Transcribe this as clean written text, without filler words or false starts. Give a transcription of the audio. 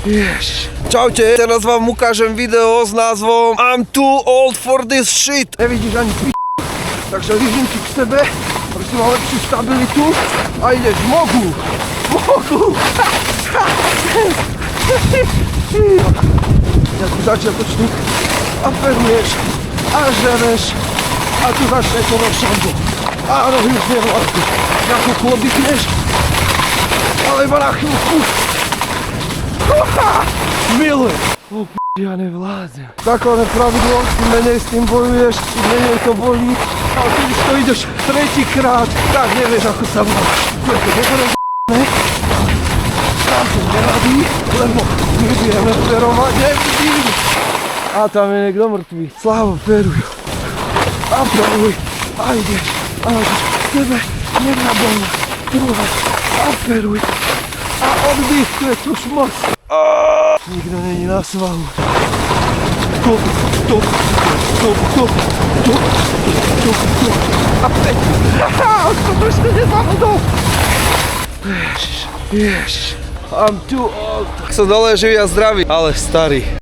Ježiš. Čaute, teraz vám ukážem video s názvom I'm too old for this shit. Nevidíš ani takže lížim ti k sebe, aby si mal lepšiu stabilitu a ideš mogu. Ako začiatočník aperuješ a žereš a tu začne to rozšambu. A nohy už nevládnu. Na chvíľku oddychneš, ale iba na chvíľku. Milujem. Ja nevládzem. Základné pravidlo, čím menej s tým bojuješ, čím menej to bolí. Ale keď už to ideš tretíkrát, tak nevieš ako sa má. Je to dobre ne? Tam to neradí, lebo my vieme perovať, nevidím. A tam je niekto mŕtvý. Slávo, peruj. A peruj. A ideš. A ideš k tebe. Nenabolno. Druhá. A peruj. A oddych, to je tu šmoc. Nikto není na svahu. Stop. A päť. To ešte nezahodol. Ježiš. I'm too old. Som dole živý a zdravý, ale starý.